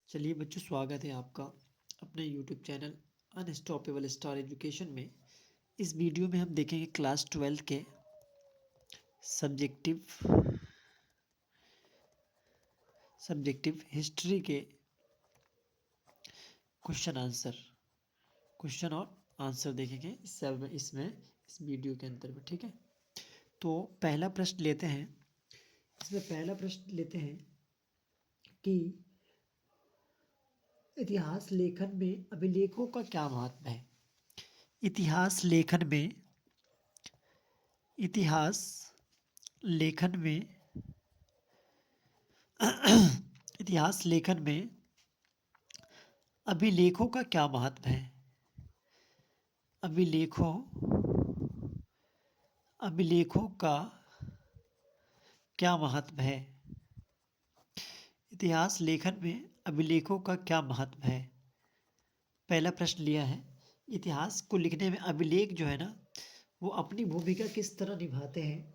चलिए बच्चों, स्वागत है आपका अपने YouTube channel unstoppable star education में। इस वीडियो में हम देखेंगे क्लास 12 के सब्जेक्टिव हिस्ट्री के क्वेश्चन और आंसर देखेंगे इस वीडियो के अंदर में। ठीक है, तो पहला प्रश्न लेते हैं। इसमें पहला प्रश्न लेते हैं कि इतिहास लेखन में अभिलेखों का क्या महत्व है। इतिहास लेखन में इतिहास लेखन में अभिलेखों का क्या महत्व है। अभिलेखों का क्या महत्व है। इतिहास लेखन में अभिलेखों का क्या महत्व है। पहला प्रश्न लिया है, इतिहास को लिखने में अभिलेख जो है ना, वो अपनी भूमिका किस तरह निभाते हैं।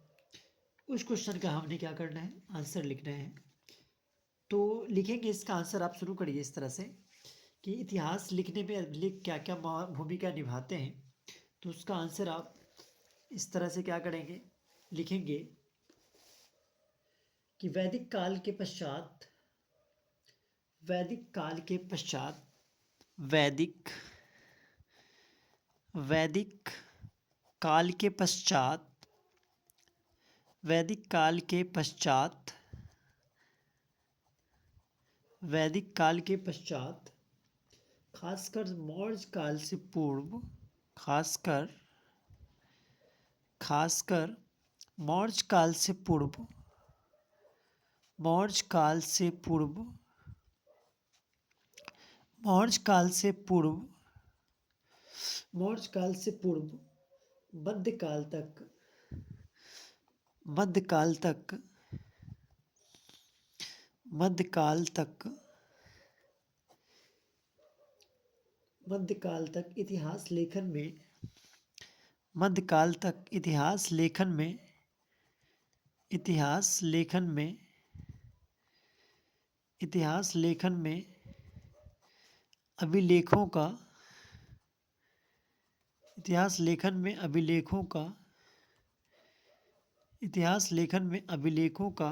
उस क्वेश्चन का हमने क्या करना है, आंसर लिखना है। तो लिखेंगे, इसका आंसर आप शुरू करिए इस तरह से कि इतिहास लिखने में अभिलेख क्या क्या भूमिका निभाते हैं। तो उसका आंसर आप इस तरह से क्या करेंगे, लिखेंगे कि वैदिक काल के पश्चात वैदिक काल के पश्चात खासकर मौर्य काल से पूर्व मौर्य काल से पूर्व मौर्य काल से पूर्व मौर्य काल से पूर्व मौर्य काल से पूर्व मध्यकाल तक मध्यकाल तक मध्यकाल तक मध्यकाल तक इतिहास लेखन में मध्यकाल तक इतिहास लेखन में इतिहास लेखन में इतिहास लेखन में अभिलेखों का इतिहास लेखन में अभिलेखों का इतिहास लेखन में अभिलेखों का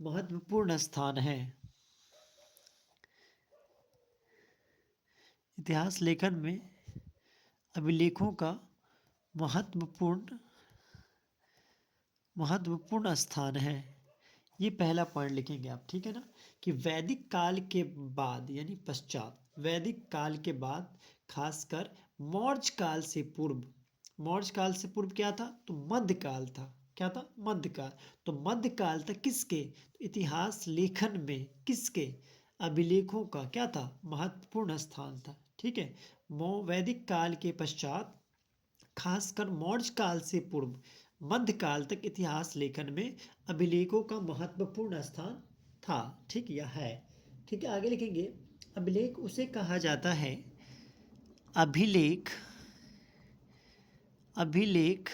महत्वपूर्ण स्थान है। इतिहास लेखन में अभिलेखों का महत्वपूर्ण स्थान है। ये पहला पॉइंट लिखेंगे आप, ठीक है ना, कि वैदिक काल के बाद यानी पश्चात, वैदिक काल के बाद खासकर मौर्य काल से पूर्व। मौर्य काल से पूर्व क्या था, तो मध्यकाल था। क्या था, मध्यकाल। तो मध्यकाल तक किसके, इतिहास लेखन में किसके, अभिलेखों का क्या था, महत्वपूर्ण स्थान था। ठीक है, वैदिक काल के पश्चात खासकर मौर्य काल से पूर्व मध्यकाल तक इतिहास लेखन में अभिलेखों का महत्वपूर्ण स्थान था। ठीक, यह है। ठीक है, आगे लिखेंगे, अभिलेख उसे कहा जाता है अभिलेख अभिलेख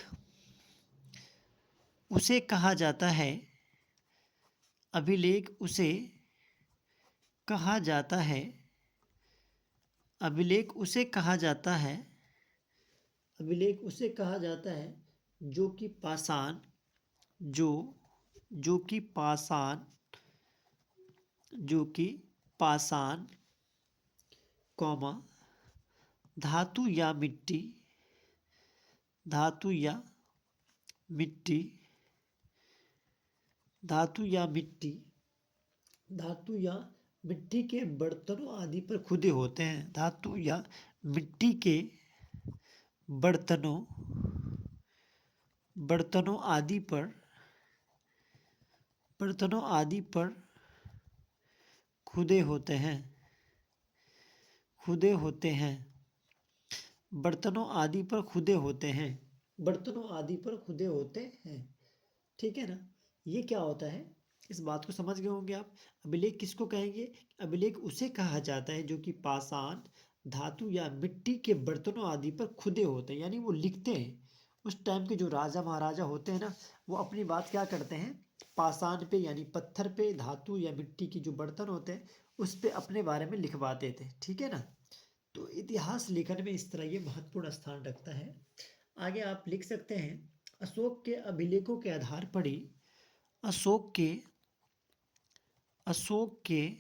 उसे कहा जाता है अभिलेख उसे कहा जाता है अभिलेख उसे कहा जाता है अभिलेख उसे कहा जाता है जो कि पाषाण जो कि पाषाण कौमा धातु या मिट्टी धातु या मिट्टी धातु या मिट्टी धातु या मिट्टी के बर्तनों आदि पर खुदे होते हैं। धातु या मिट्टी के बर्तनों आदि पर खुदे होते हैं बर्तनों आदि पर खुदे होते हैं बर्तनों आदि पर खुदे होते हैं। ठीक है ना, ये क्या होता है, इस बात को समझ गए होंगे आप। अभिलेख किसको कहेंगे, अभिलेख उसे कहा जाता है जो कि पाषाण धातु या मिट्टी के बर्तनों आदि पर खुदे होते हैं, यानी वो लिखते हैं। उस टाइम के जो राजा महाराजा होते हैं ना, वो अपनी बात क्या करते हैं, पाषाण पे यानी पत्थर पे, धातु या मिट्टी की जो बर्तन होते हैं उस पे अपने बारे में लिखवाते थे, ठीक है ना। तो इतिहास लेखन में इस तरह ये महत्वपूर्ण स्थान रखता है। आगे आप लिख सकते हैं, अशोक के अभिलेखों के आधार पर ही अशोक के अशोक के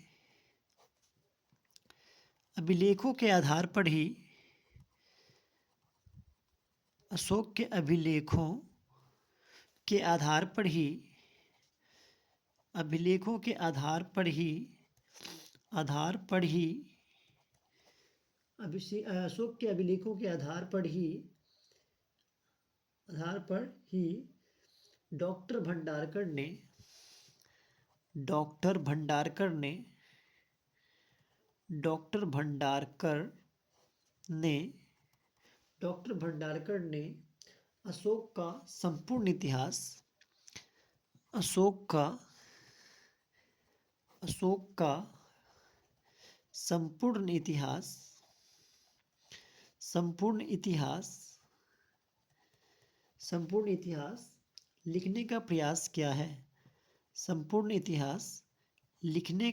अभिलेखों के आधार पर ही अशोक के अभिलेखों के आधार पर ही अभिलेखों के आधार पर ही अशोक के अभिलेखों के आधार पर ही डॉक्टर भंडारकर ने डॉक्टर भंडारकर ने अशोक का संपूर्ण इतिहास अशोक का संपूर्ण इतिहास लिखने का प्रयास किया है। संपूर्ण इतिहास लिखने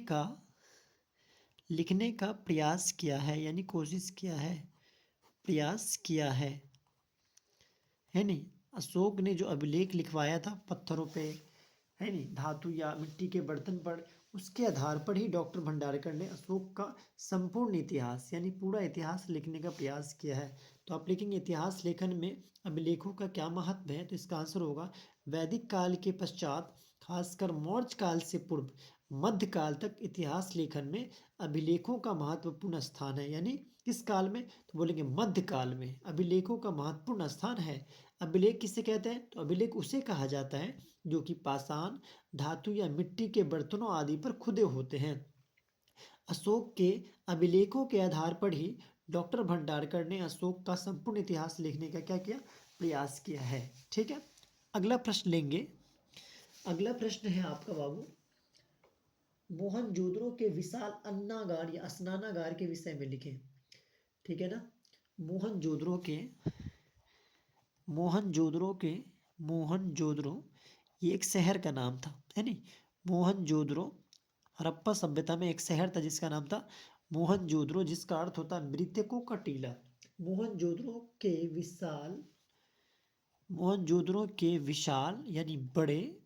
का प्रयास किया है, यानी कोशिश किया है, प्रयास किया है नहीं। अशोक ने जो अभिलेख लिखवाया था पत्थरों पे, है नहीं, धातु या मिट्टी के बर्तन पर, उसके आधार पर ही डॉक्टर भंडारकर ने अशोक का संपूर्ण इतिहास यानी पूरा इतिहास लिखने का प्रयास किया है। तो आप लिखेंगे इतिहास लेखन में अभिलेखों का क्या महत्व है, तो इसका आंसर होगा वैदिक काल के पश्चात, खासकर मौर्य काल से पूर्व मध्यकाल तक इतिहास लेखन में अभिलेखों का महत्वपूर्ण स्थान है। यानी किस काल में, तो बोलेंगे मध्यकाल में अभिलेखों का महत्वपूर्ण स्थान है। अभिलेख किसे कहते हैं, तो अभिलेख उसे कहा जाता है जो कि पाषाण, धातु या मिट्टी के बर्तनों आदि पर खुदे होते हैं। अशोक के अभिलेखों के आधार पर ही डॉक्टर भंडारकर ने अशोक का संपूर्ण इतिहास लिखने का क्या किया, प्रयास किया है। ठीक है, अगला प्रश्न लेंगे। अगला प्रश्न है आपका बाबू, मोहनजोदड़ो के विशाल अन्नागार या स्नानागार के विषय में लिखें। ठीक है ना, मोहनजोदड़ो ये एक शहर का नाम था, है नहीं। मोहनजोदड़ो हड़प्पा सभ्यता में एक शहर था जिसका नाम था मोहनजोदड़ो, जिसका अर्थ होता है मृतकों का टीला। मोहनजोदड़ो के विशाल यानी बड़े,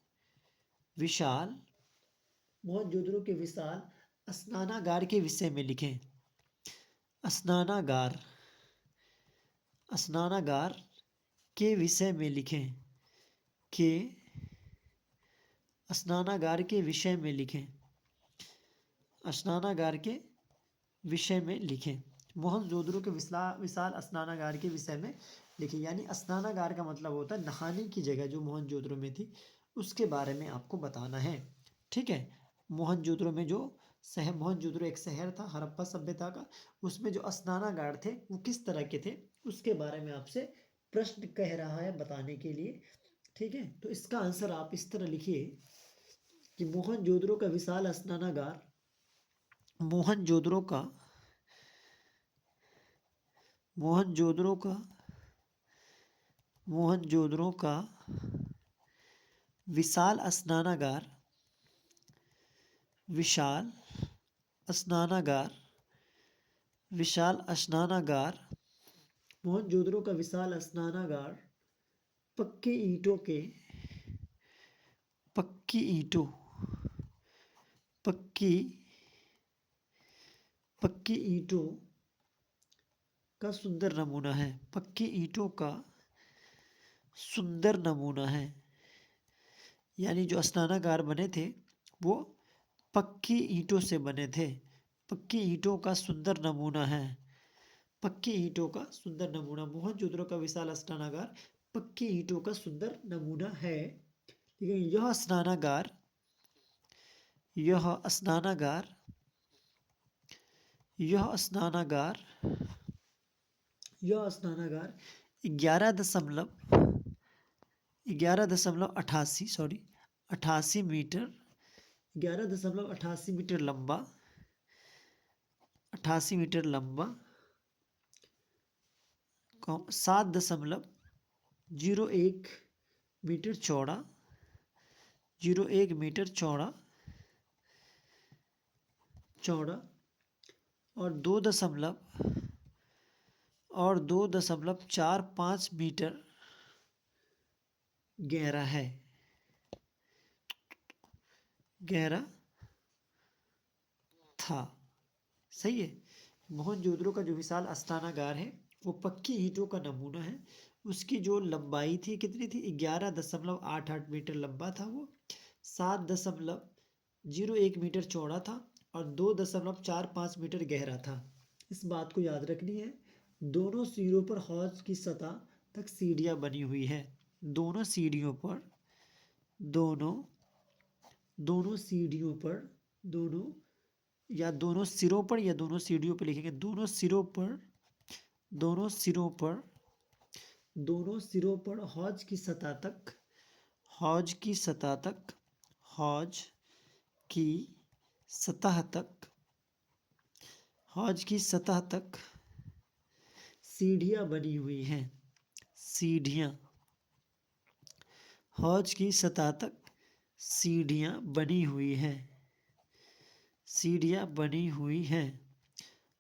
विशाल मोहनजोदड़ो के विशाल स्नानागार के विषय में लिखें। स्नानागार के विषय में लिखें, स्नानागार के विषय में लिखें, स्नानागार के विषय में लिखें। मोहनजोदड़ो के विशाल स्नानागार के विषय में लिखें। यानी स्नानागार का मतलब होता है नहाने की जगह, जो मोहनजोदड़ो में थी उसके बारे में आपको बताना है। ठीक है, मोहनजोदड़ो में मोहनजोदड़ो एक शहर था हड़प्पा सभ्यता का, उसमें जो स्नानागार थे वो किस तरह के थे उसके बारे में आपसे प्रश्न कह रहा है बताने के लिए। ठीक है, तो इसका आंसर आप इस तरह लिखिए कि मोहनजोदड़ो का विशाल स्नानागार मोहनजोदड़ो का विशाल स्नानागार मोहनजोदड़ो का विशाल स्नानागार पक्की ईंटों का सुंदर नमूना है। पक्की ईंटों का सुंदर नमूना है, यानी जो स्नानागार बने थे वो पक्की ईंटों से बने थे। पक्की ईंटों का सुंदर नमूना है, पक्की ईंटों का सुंदर नमूना। मोहनजोदड़ो का विशाल स्नानागार पक्की ईंटों का सुंदर नमूना है। लेकिन यह स्नानागार 88 मीटर लंबा 7.01 मीटर चौड़ा 7.01 चौड़ा और 2.45 मीटर गहरा है। गहरा था। सही है। मोहनजोदड़ो का जो विशाल अस्थानागार है वो पक्की ईंटों का नमूना है। उसकी जो लंबाई थी कितनी थी? 11.88 मीटर लंबा था वो, 7.01 मीटर चौड़ा था और 2.45 मीटर गहरा था। इस बात को याद रखनी है। दोनों सिरों पर हौज की सतह तक सीढ़ियां बनी हुई है। दोनों सीढ़ियों पर दोनों दोनों सीढ़ियों पर दोनों या दोनों सिरों पर या दोनों सीढ़ियों पर लिखेंगे। दोनों सिरों पर दोनों सिरों पर दोनों सिरों पर हौज की सतह तक हौज की सतह तक हौज की सतह तक हौज की सतह तक सीढ़ियां बनी हुई हैं। सीढ़ियां हौज की सतह तक सीढ़ियां बनी हुई हैं। सीढ़ियां बनी हुई हैं।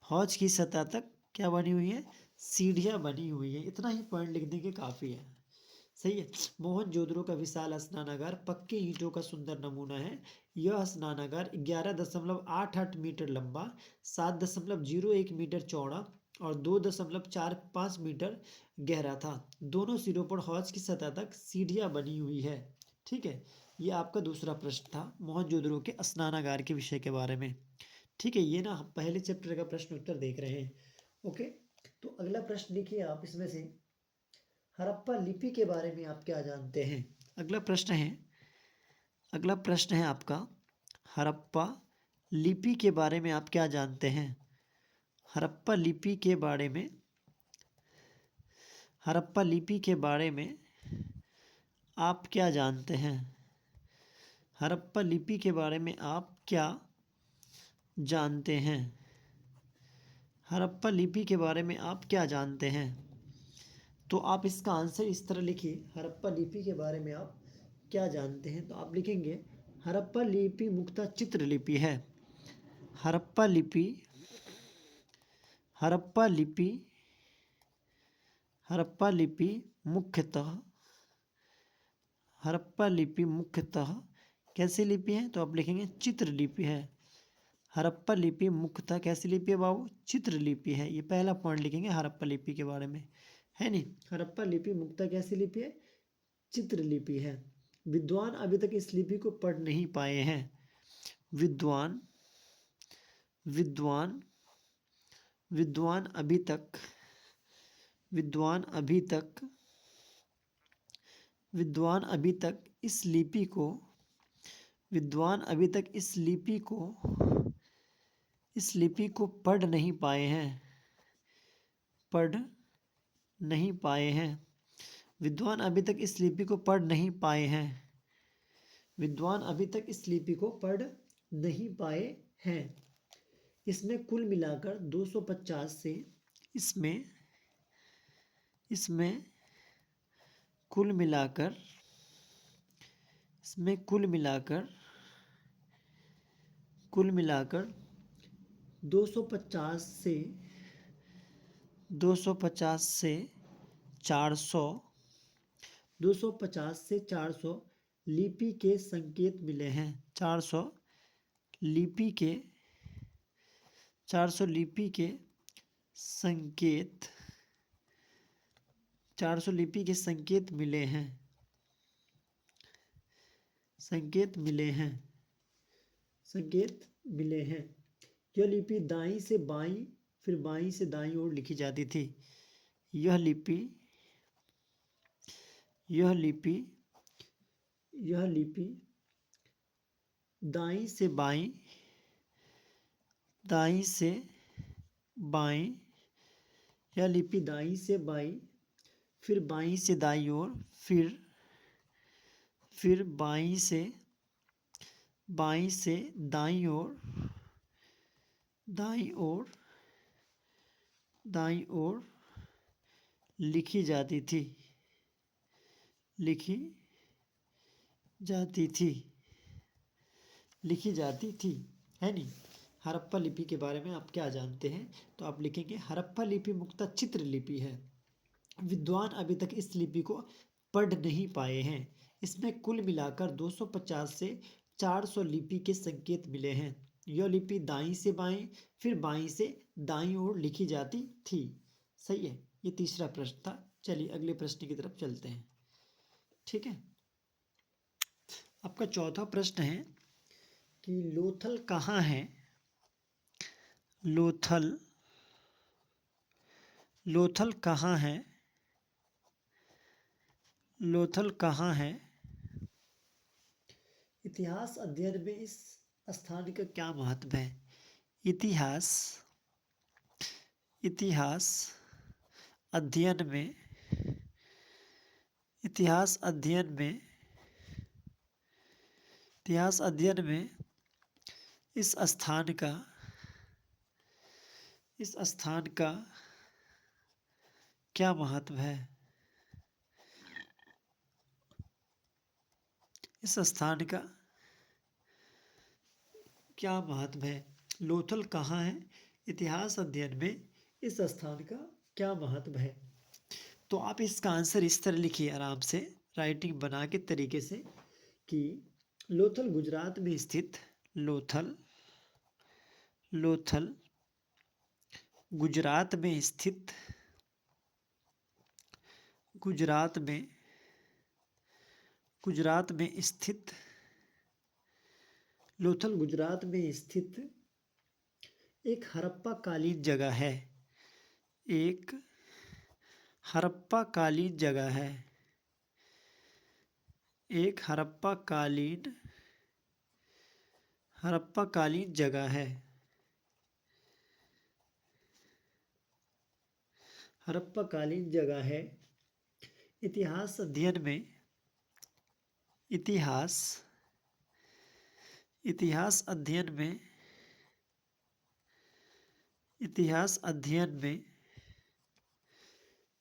हौज की सतह तक क्या बनी हुई है? सीढ़ियां बनी हुई है। इतना ही पॉइंट लिख देंगे काफ़ी है। सही है। मोहनजोदड़ो का विशाल स्नानागार पक्के ईंटों का सुंदर नमूना है। यह स्नानागार 11.88 मीटर लंबा, 7.01 मीटर चौड़ा और 2.45 मीटर गहरा था। दोनों सिरों पर हौज की सतह तक सीढ़ियां बनी हुई है। ठीक है। ये आपका दूसरा प्रश्न था मोहनजोदड़ो के स्नानागार के विषय के बारे में। ठीक है। ये ना हम पहले चैप्टर का प्रश्न उत्तर देख रहे हैं। ओके। तो अगला प्रश्न लिखिए आप इसमें से, हड़प्पा लिपि के बारे में आप क्या जानते हैं? अगला प्रश्न है आपका, हड़प्पा लिपि के बारे में आप क्या जानते हैं? हड़प्पा लिपि के बारे में हड़प्पा लिपि के बारे में आप क्या जानते हैं? हड़प्पा लिपि के बारे में आप क्या जानते हैं? हड़प्पा लिपि के बारे में आप क्या जानते हैं? तो आप इसका आंसर इस तरह लिखिए, हड़प्पा लिपि के बारे में आप क्या जानते हैं? तो आप लिखेंगे हड़प्पा लिपि मुख्यतः चित्रलिपि है। हड़प्पा लिपि हड़प्पा लिपि हड़प्पा लिपि मुख्यतः हड़प्पा लिपि मुख्यतः कैसी लिपि है? तो आप लिखेंगे चित्रलिपि है। हड़प्पा लिपि मुख्यतः कैसी लिपि है बाबू? चित्रलिपि है। ये पहला पॉइंट लिखेंगे हड़प्पा लिपि के बारे में, है नहीं? हड़प्पा लिपि मुख्यतः कैसी लिपि है? चित्रलिपि है। विद्वान अभी तक इस लिपि को पढ़ नहीं पाए हैं। विद्वान विद्वान विद्वान अभी तक विद्वान अभी तक विद्वान अभी तक इस लिपि को विद्वान अभी तक इस लिपि को पढ़ नहीं पाए हैं। पढ़ नहीं पाए हैं। विद्वान अभी तक इस लिपि को पढ़ नहीं पाए हैं। विद्वान अभी तक इस लिपि को पढ़ नहीं पाए हैं। इसमें कुल मिलाकर 250 से इसमें इसमें कुल मिलाकर इसमें कुल मिलाकर कुल मिलाकर 250 से 250 से 400 250 से 400 लिपि के संकेत मिले हैं। 400 लिपि के 400 लिपि के संकेत 400 लिपि के संकेत मिले हैं। संकेत मिले हैं। संकेत मिले हैं। यह लिपि दाईं से बाईं फिर बाईं से दाईं ओर लिखी जाती थी। यह लिपि यह लिपि यह लिपि दाईं से बाईं दाईं से बाईं यह लिपि दाईं से बाईं फिर बाईं से दाईं ओर फिर बाईं से दाईं ओर दाईं ओर लिखी जाती थी। लिखी जाती थी। है नहीं? हड़प्पा लिपि के बारे में आप क्या जानते हैं? तो आप लिखेंगे हड़प्पा लिपि मुख्यतः चित्र लिपि है। विद्वान अभी तक इस लिपि को पढ़ नहीं पाए हैं। इसमें कुल मिलाकर 250 से 400 लिपि के संकेत मिले हैं। यह लिपि दाईं से बाएं फिर बाईं से दाईं ओर लिखी जाती थी। सही है, ये तीसरा प्रश्न था। चलिए अगले प्रश्न की तरफ चलते हैं। ठीक है, आपका चौथा प्रश्न है कि लोथल कहाँ है? लोथल लोथल कहाँ है? लोथल कहाँ है? इतिहास अध्ययन में इस स्थान का क्या महत्व है? इतिहास इतिहास अध्ययन में इतिहास अध्ययन में इतिहास अध्ययन में इस स्थान का क्या महत्व है? इस स्थान का क्या महत्व है? लोथल कहाँ है? इतिहास अध्ययन में इस स्थान का क्या महत्व है? तो आप इसका आंसर इस तरह लिखिए आराम से राइटिंग बना के तरीके से कि लोथल गुजरात में स्थित लोथल गुजरात में स्थित गुजरात में स्थित लोथल गुजरात में स्थित एक हड़प्पा कालीन जगह है। एक हड़प्पा कालीन जगह है। एक हड़प्पा कालीन जगह है। हड़प्पा कालीन जगह है। इतिहास अध्ययन में इतिहास अध्ययन में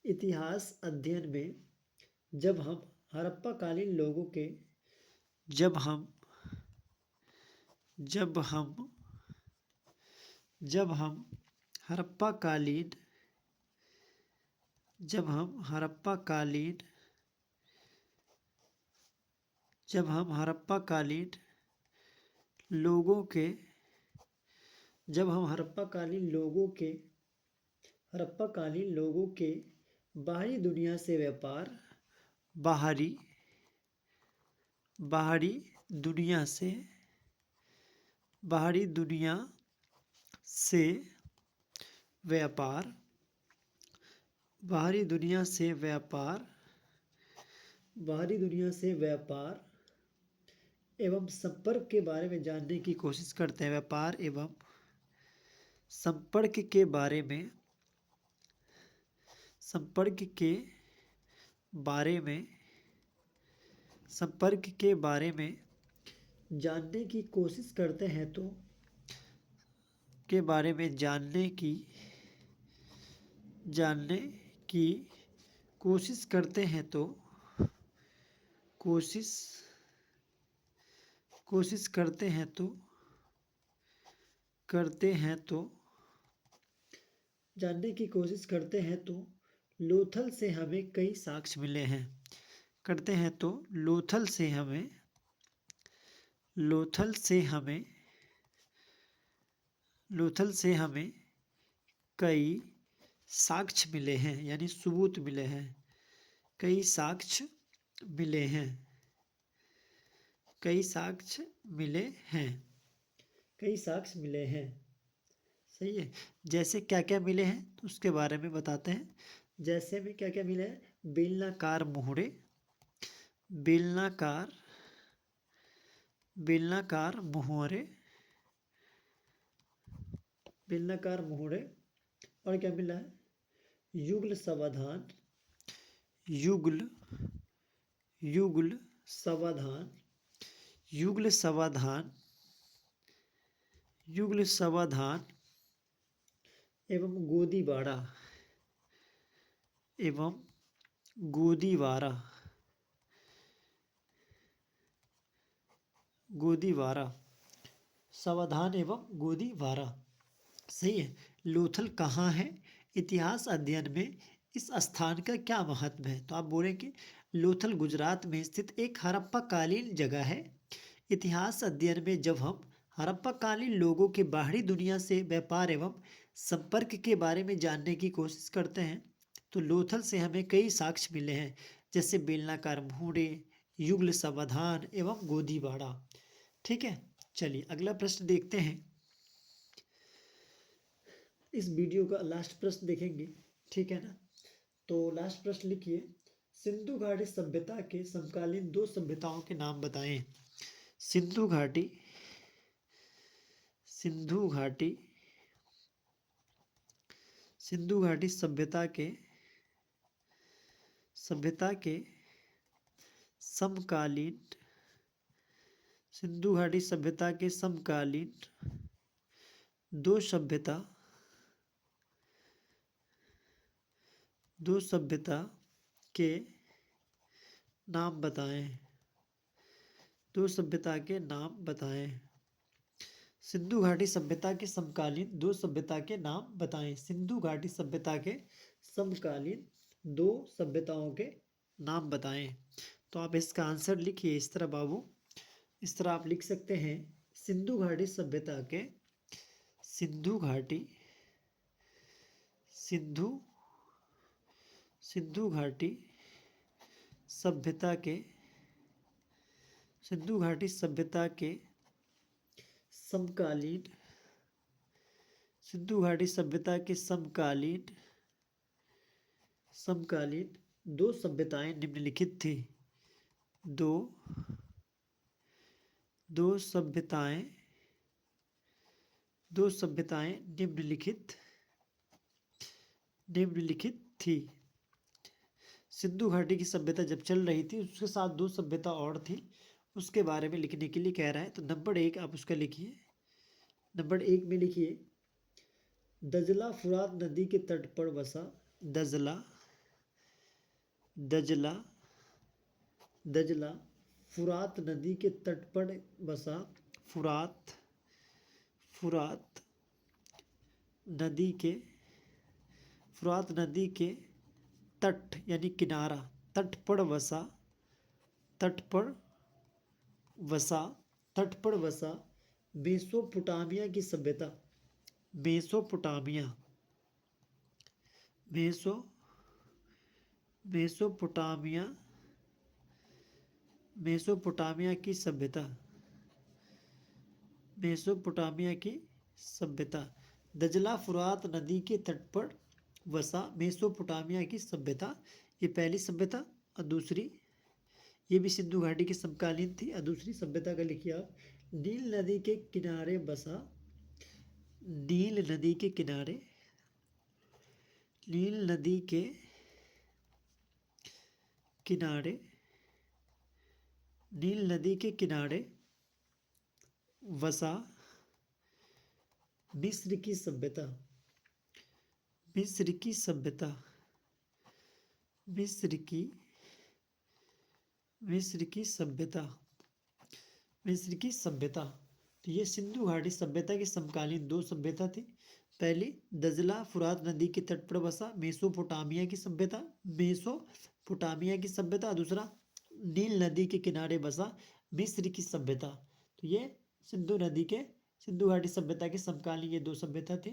इतिहास अध्ययन में जब हम हड़प्पा कालीन लोगों के जब हम हड़प्पा कालीन जब हम हड़प्पा कालीन लोगों के बाहरी दुनिया से व्यापार बाहरी दुनिया से व्यापार एवं संपर्क के बारे में जानने की कोशिश करते हैं। व्यापार एवं संपर्क के बारे में जानने की कोशिश करते हैं तो लोथल से हमें कई साक्ष्य मिले हैं। लोथल से हमें कई साक्ष्य मिले हैं, यानी सबूत मिले हैं। कई साक्ष्य मिले हैं। सही है। जैसे क्या क्या मिले हैं तो उसके बारे में बताते हैं। जैसे में क्या क्या मिले हैं? बेलनाकार मोहरे और क्या मिला है? युगल समाधान एवं गोदीवारा सावधान एवं गोदीवारा। सही है। लोथल कहाँ है? इतिहास अध्ययन में इस स्थान का क्या महत्व है? तो आप बोलेंगे लोथल गुजरात में स्थित एक हड़प्पा कालीन जगह है। इतिहास अध्ययन में जब हम हड़प्पा कालीन लोगों के बाहरी दुनिया से व्यापार एवं संपर्क के बारे में जानने की कोशिश करते हैं तो लोथल से हमें कई साक्ष्य मिले हैं, जैसे बेलनाकार मुहरे, युगल समाधान एवं गोदीवाड़ा। ठीक है, चलिए अगला प्रश्न देखते हैं। इस वीडियो का लास्ट प्रश्न देखेंगे, ठीक है ना। तो लास्ट प्रश्न लिखिए, सिंधु घाटी सभ्यता के समकालीन दो सभ्यताओं के नाम बताएं। सिंधु घाटी सिंधु घाटी सिंधु घाटी सभ्यता के समकालीन सिंधु घाटी सभ्यता के समकालीन दो सभ्यता के नाम बताएं। दो सभ्यता के नाम बताएं। सिंधु घाटी सभ्यता के समकालीन दो सभ्यता के नाम बताएं। सिंधु घाटी सभ्यता के समकालीन दो सभ्यताओं के नाम बताएं। तो आप इसका आंसर लिखिए इस तरह बाबू। इस तरह आप लिख सकते हैं, सिंधु घाटी सभ्यता के सिंधु घाटी सभ्यता के सिंधु घाटी सभ्यता के समकालीन सिंधु घाटी सभ्यता के समकालीन दो सभ्यताएं निम्नलिखित थी। दो सभ्यताएं निम्नलिखित थी। सिंधु घाटी की सभ्यता जब चल रही थी उसके साथ दो सभ्यता और थी, उसके बारे में लिखने के लिए कह रहा है। तो नंबर 1 आप उसका लिखिए। नंबर 1 में लिखिए, दजला फुरात नदी के तट पर बसा। दजला फुरात नदी के तट पर बसा। फुरात नदी के तट यानी किनारा, तट पर वसा मेसोपोटामिया की सभ्यता। मेसोपोटामिया की सभ्यता। दजला फुरात नदी के तट पर वसा मेसोपोटामिया की सभ्यता, ये पहली सभ्यता। और दूसरी, ये भी सिंधु घाटी की समकालीन थी। और दूसरी सभ्यता का लिखिए आप, नील नदी के किनारे बसा। नील नदी के किनारे वसा मिस्र की सभ्यता। तो ये सिंधु घाटी सभ्यता की समकालीन दो सभ्यता थी। पहली दजला फुरात नदी के तट पर बसा मेसोपोटामिया की सभ्यता। दूसरा नील नदी के किनारे बसा मिस्र की सभ्यता। तो ये सिंधु घाटी सभ्यता के समकालीन ये दो सभ्यता थे।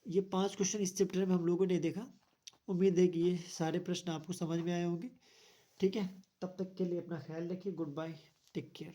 ये 5 क्वेश्चन इस चैप्टर में हम लोगों ने देखा। उम्मीद है कि ये सारे प्रश्न आपको समझ में आए होंगे। ठीक है, तब तक के लिए अपना ख्याल रखिए। Goodbye, take care.